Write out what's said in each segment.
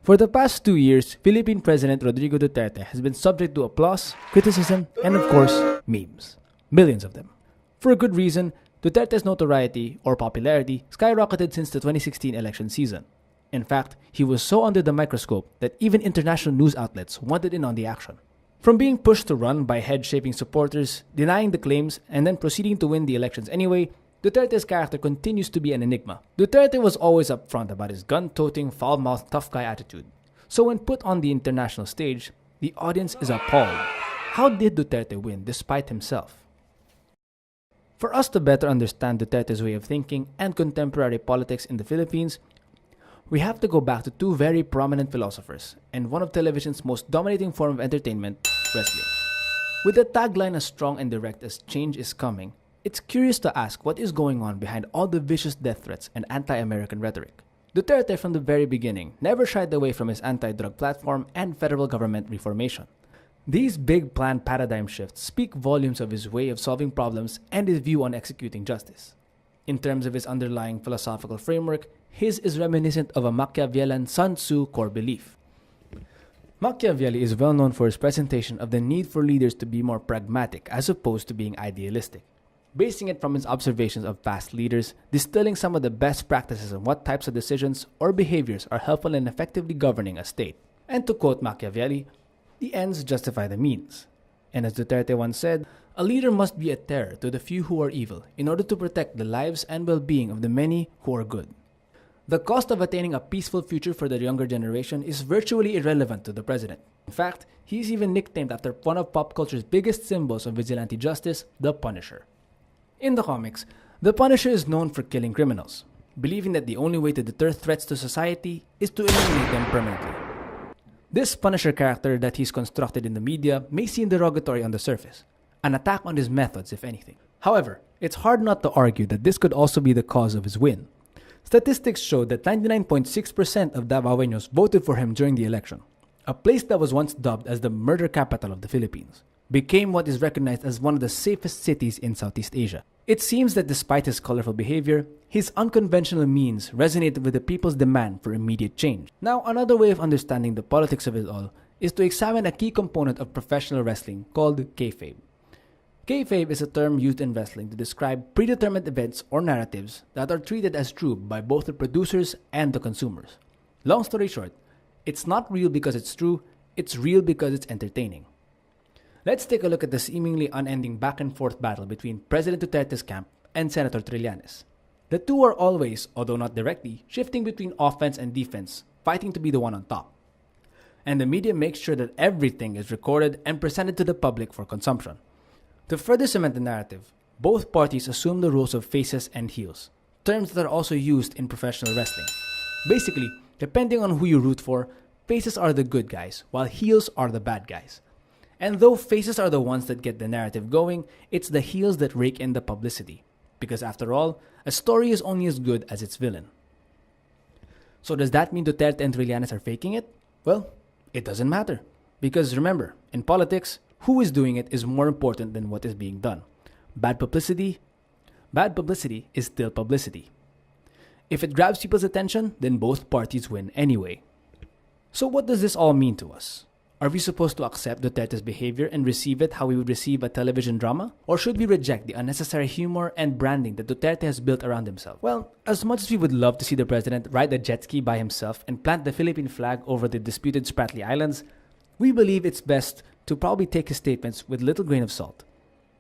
For the past 2 years, Philippine President Rodrigo Duterte has been subject to applause, criticism, and of course, memes. Billions of them. For a good reason, Duterte's notoriety or popularity skyrocketed since the 2016 election season. In fact, he was so under the microscope that even international news outlets wanted in on the action. From being pushed to run by head-shaping supporters, denying the claims, and then proceeding to win the elections anyway, Duterte's character continues to be an enigma. Duterte was always upfront about his gun-toting, foul-mouthed, tough guy attitude. So when put on the international stage, the audience is appalled. How did Duterte win despite himself? For us to better understand Duterte's way of thinking and contemporary politics in the Philippines, we have to go back to two very prominent philosophers and one of television's most dominating form of entertainment, wrestling. With a tagline as strong and direct as change is coming, it's curious to ask what is going on behind all the vicious death threats and anti-American rhetoric. Duterte from the very beginning never shied away from his anti-drug platform and federal government reformation. These big planned paradigm shifts speak volumes of his way of solving problems and his view on executing justice. In terms of his underlying philosophical framework, his is reminiscent of a Machiavellian Sun Tzu core belief. Machiavelli is well known for his presentation of the need for leaders to be more pragmatic as opposed to being idealistic, basing it from his observations of past leaders, distilling some of the best practices on what types of decisions or behaviors are helpful in effectively governing a state. And to quote Machiavelli, the ends justify the means. And as Duterte once said, a leader must be a terror to the few who are evil in order to protect the lives and well-being of the many who are good. The cost of attaining a peaceful future for the younger generation is virtually irrelevant to the president. In fact, he is even nicknamed after one of pop culture's biggest symbols of vigilante justice, the Punisher. In the comics, the Punisher is known for killing criminals, believing that the only way to deter threats to society is to eliminate them permanently. This Punisher character that he's constructed in the media may seem derogatory on the surface, an attack on his methods if anything. However, it's hard not to argue that this could also be the cause of his win. Statistics show that 99.6% of Davaoeños voted for him during the election. A place that was once dubbed as the murder capital of the Philippines became what is recognized as one of the safest cities in Southeast Asia. It seems that despite his colorful behavior, his unconventional means resonated with the people's demand for immediate change. Now, another way of understanding the politics of it all is to examine a key component of professional wrestling called kayfabe. Kayfabe is a term used in wrestling to describe predetermined events or narratives that are treated as true by both the producers and the consumers. Long story short, it's not real because it's true, it's real because it's entertaining. Let's take a look at the seemingly unending back and forth battle between President Duterte's camp and Senator Trillanes. The two are always, although not directly, shifting between offense and defense, fighting to be the one on top. And the media makes sure that everything is recorded and presented to the public for consumption. To further cement the narrative, both parties assume the roles of faces and heels, terms that are also used in professional wrestling. Basically, depending on who you root for, faces are the good guys, while heels are the bad guys. And though faces are the ones that get the narrative going, it's the heels that rake in the publicity. Because after all, a story is only as good as its villain. So does that mean Duterte and Trillanes are faking it? Well, it doesn't matter. Because remember, in politics, who is doing it is more important than what is being done. Bad publicity is still publicity. If it grabs people's attention, then both parties win anyway. So what does this all mean to us? Are we supposed to accept Duterte's behavior and receive it how we would receive a television drama? Or should we reject the unnecessary humor and branding that Duterte has built around himself? Well, as much as we would love to see the president ride a jet ski by himself and plant the Philippine flag over the disputed Spratly Islands, we believe it's best to probably take his statements with little grain of salt.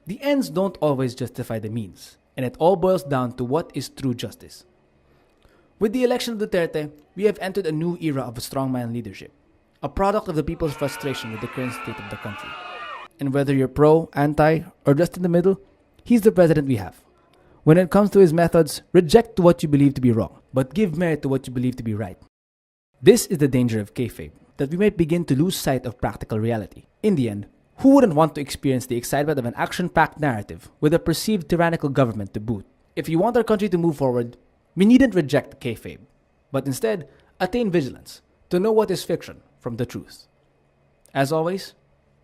The ends don't always justify the means, and it all boils down to what is true justice. With the election of Duterte, we have entered a new era of strongman leadership, a product of the people's frustration with the current state of the country. And whether you're pro, anti, or just in the middle, he's the president we have. When it comes to his methods, reject what you believe to be wrong, but give merit to what you believe to be right. This is the danger of kayfabe, that we might begin to lose sight of practical reality. In the end, who wouldn't want to experience the excitement of an action-packed narrative with a perceived tyrannical government to boot? If you want our country to move forward, we needn't reject kayfabe, but instead attain vigilance to know what is fiction from the truth. As always,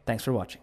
thanks for watching.